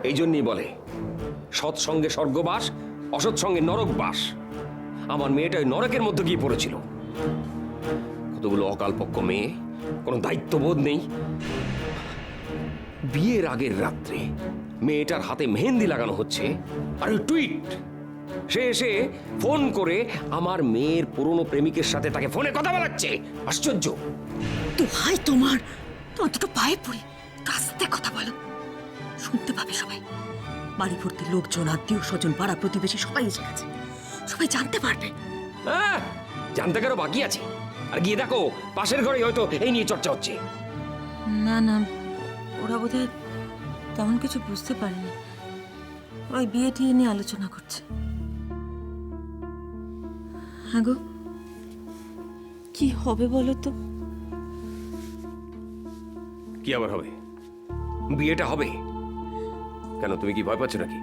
এই জন্যই বলে সৎসঙ্গে স্বর্গবাস, অসৎসঙ্গে নরকবাস। আমার মেয়েটা ওই নরকের মধ্যে গিয়ে পড়েছিল। কতগুলো অকালপক্ষ মেয়ে, কোনো দায়িত্ববোধ নেই। বিয়ের আগের রাত্রে মেয়েটার হাতে মেহেন্দি লাগানো হচ্ছে, আর ওই টুইট সে এসে ফোন করে আমার মেয়ের পুরনো প্রেমিকের সাথে তাকে ফোনে কথা বলাচ্ছে। আশ্চর্য। তো ভাই তোমার দুটো পায়ে পড়ি, আস্তে কথা বলো, শুনতে পাবে সবাই। বাড়ি ভর্তি লোকজন, আত্মীয় স্বজন, পাড়া প্রতিবেশী সবাই এসে গেছে, সবাই জানতে পারবে। হ্যাঁ, জানতে কারো বাকি আছে? আর গিয়ে দেখো পাশের ঘরে হয়তো এই নিয়ে চর্চা হচ্ছে। না না, ওরা বোধহয় তেমন কিছু বুঝতে পারেনি। ওরা ওই বিয়ে টিয়ে নিয়ে আলোচনা করছে। হ্যাঁ গো, কি হবে বলো তো? কি আবার হবে? বিয়েটা হবে কেন? তুমি কি ভয় পাচ্ছ নাকি?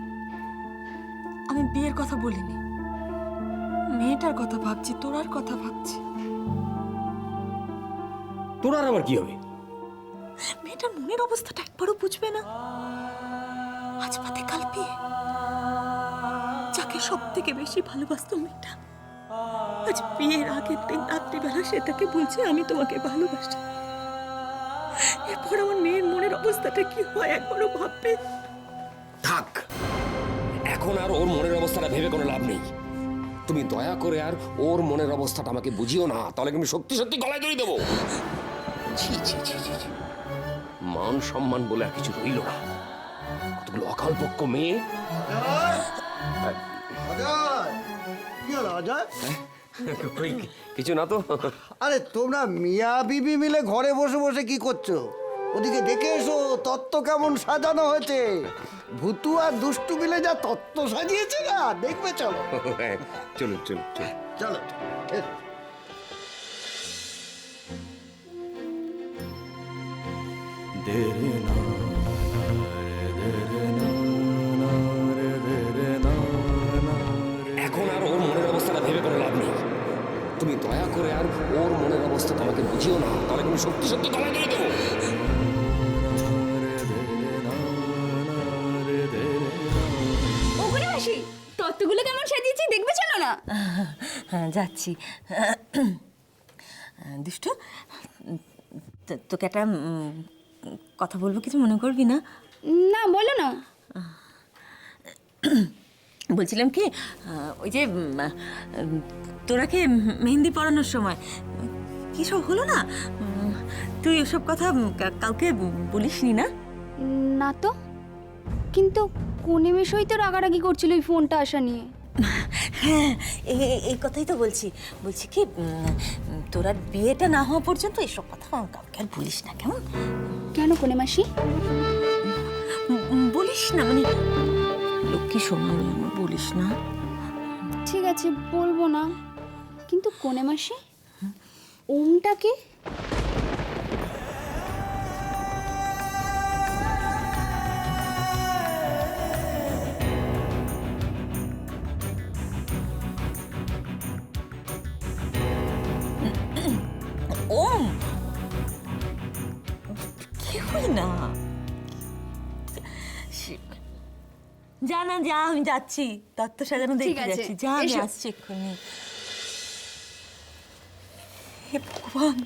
আমি বিয়ের কথা বলিনি, মেয়েটার কথা ভাবছি, তোরার কথা ভাবছি। তোর আর আবার কি হবে? মেয়েটার মনের অবস্থাটা একবারও বুঝবে না। আজ পাতে কাল বিয়ে, যাকে সব থেকে বেশি ভালোবাসতো মেয়েটা, আজ বিয়ের আগের দিন রাত্রিবেলা সে তাকে বলছে আমি তোমাকে ভালোবাসি। এরপর আমার মেয়ের মনের অবস্থাটা কি হয় একবারও ভাববে? থাক, এখন আর ওর মনের অবস্থাটা ভেবে কোনো লাভ নেই। তুমি দয়া করে আর ওর মনের অবস্থাটা আমাকে বুঝিও না, তাহলে আমি সত্যি সত্যি গলায় দড়ি দেবো। ছি ছি ছি ছি ছি। মান সম্মান বলে আর কিছু রইল না। কতগুলো অকালপক্ষ মেয়ে। কই, কিছু না তো। আরে তোমরা মিয়া বিবি মিলে ঘরে বসে বসে কি করছো? ওদিকে দেখে এসো তত্ত্ব কেমন সাজানো হয়েছে। ভুতু আর দুষ্টু মিলে যা তত্ত্ব সাজিয়েছে না, দেখবে চলো। চলো চলো চলো চলো এখন আর ওর মনের অবস্থাটা ভেবে কোনো লাভ নেই। তুমি দয়া করে আর ওর মনের অবস্থাটা আমাকে বুঝিও না, তাহলে আমি সত্যি সত্যি গলায় দড়ি দেবো। ওখানে আসি, তত্ত্বগুলো কেমন সাজিয়েছি দেখবে, চলো না। হ্যাঁ যাচ্ছি। দুষ্টু, তোকে একটা কথা বলবো, কিছু মনে করবি না? না, বলো না। বলছিলাম কি, ওই যে তোরাকে মেহেন্দি পরানোর সময় কি সব হলো না, তুই ওসব কথা কাউকে বলিসনি না? না তো, কিন্তু কোনে মেশোই তো রাগারাগি করছিল ওই ফোনটা আসা নিয়ে। হ্যাঁ, এই কথাই তো বলছি কি, তোরা বিয়েটা না হওয়া পর্যন্ত এসব কথা কাউকে আর বলিস না, কেমন? কেন কোনে মাসি? বলিস না, মানে লক্ষ্মী সোনালি আমার, বলিস না। ঠিক আছে, বলবো না, কিন্তু কোনে মাসি ওমটাকে ওম কি হই না, যা না যা, আমি যাচ্ছি, তত্ত্ব সাজানো ঠিক দেখতে আছে, যাচ্ছি, যা আমি এসো। আসছি এক্ষুনি। হে ভগবান,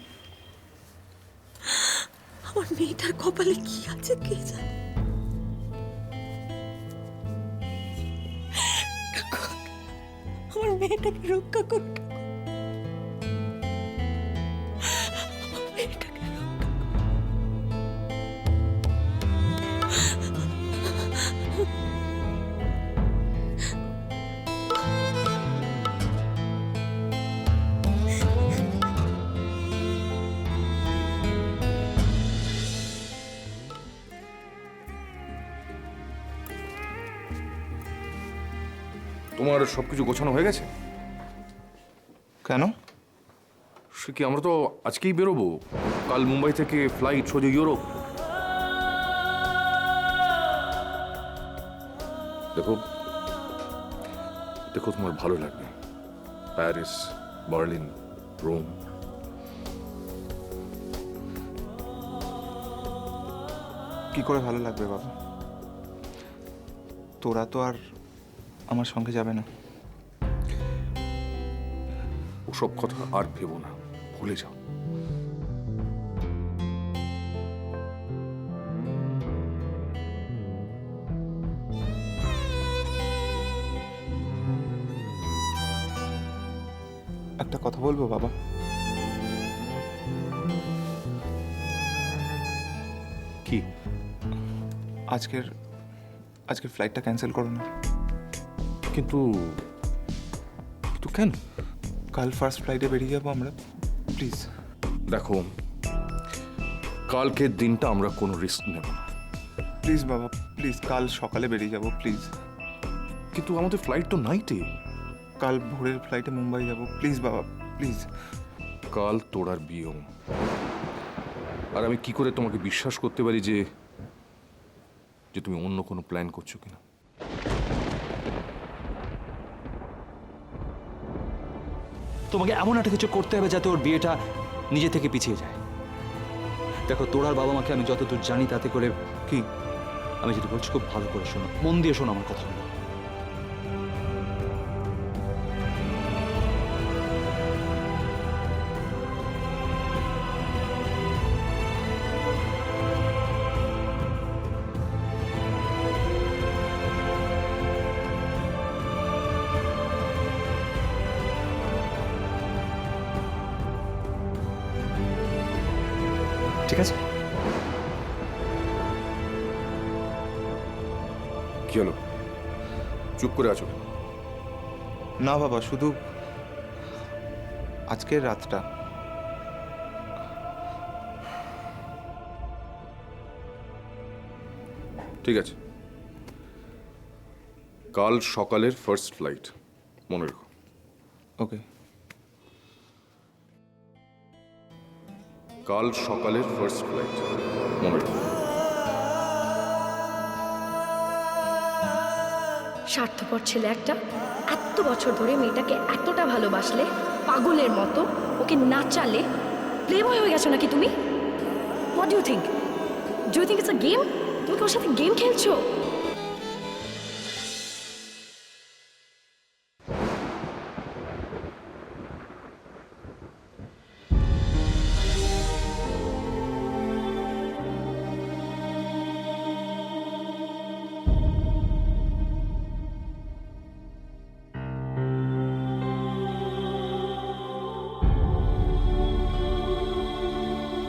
আমার মেয়েটার কপালে কি আছে কে জানে। আমার মেয়েটাকে রক্ষা করতে, আমার মেয়েটাকে রক্ষা কর। তোমার সবকিছু গোছানো হয়ে গেছে? কেন? সে কি, আমরা তো আজকেই বেরোবো। কাল মুম্বাই থেকে ফ্লাইট সোজা ইউরোপ। দেখো দেখো, তোমার ভালো লাগবে। Paris, Berlin, Rome. কি করে ভালো লাগবে বাবা? তোরা তো আর আমার সঙ্গে যাবে না। ওসব কথা আর ভেবো না, ভুলে যাও। একটা কথা বলবো বাবা? কি? আজকের ফ্লাইটটা ক্যান্সেল করো না। কিন্তু কিন্তু কেন? কাল ফার্স্ট ফ্লাইটে বেরিয়ে যাবো আমরা, প্লিজ। দেখো, কালকের দিনটা আমরা কোনো রিস্ক নেব না। প্লিজ বাবা, প্লিজ, কাল সকালে বেরিয়ে যাবো, প্লিজ। কিন্তু আমাদের ফ্লাইট তো নাইটে। কাল ভোরের ফ্লাইটে মুম্বাই যাবো, প্লিজ বাবা, প্লিজ। কাল তোরার বিয়ে, আর আমি কি করে তোমাকে বিশ্বাস করতে পারি যে যে তুমি অন্য কোনো প্ল্যান করছো কিনা? তোমাকে এমন একটা কিছু করতে হবে যাতে ওর বিয়েটা নিজে থেকে পিছিয়ে যায়। দেখো, তোরার বাবা মাকে আমি যতদূর জানি তাতে করে কি? আমি যেটা বলছি খুব ভালো করে শোনো, মন দিয়ে শোনো আমার কথাগুলো। ঠিক আছে? কি হলো, চুপ করে আছো? না বাবা, শুধু আজকের রাতটা। ঠিক আছে, কাল সকালের ফার্স্ট ফ্লাইট, মনে রেখো। ওকে। কাল সকালের ফার্স্ট ফ্লাইট, মনে রেখো। স্বার্থপর ছেলে একটা, এত বছর ধরে মেয়েটাকে এতটা ভালোবাসলে, পাগলের মতো ওকে নাচালে, প্লে বয় হয়ে গেছো নাকি তুমি? What do think it's a game? তুমি কি ওর সাথে গেম খেলছো?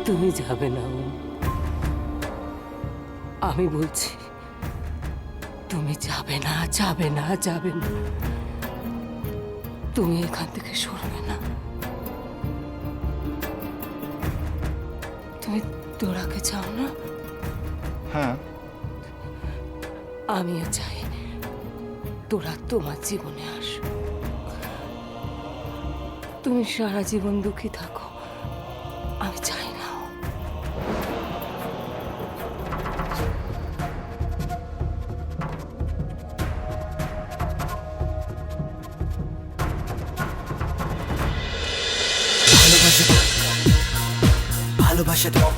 তুমি যাবে না ওম, আমি বলছি তুমি যাবে না, যাবে না, যাবে না। তুমি এখান থেকে সরবে না। তুমি তোরাকে চাও না? হ্যাঁ, আমিও চাই তোরা তোমার জীবনে আসো। তুমি সারা জীবন দুঃখী থাকো, আমি চাই না। ভালোবাসা দাও, ভালোবাসা দাও,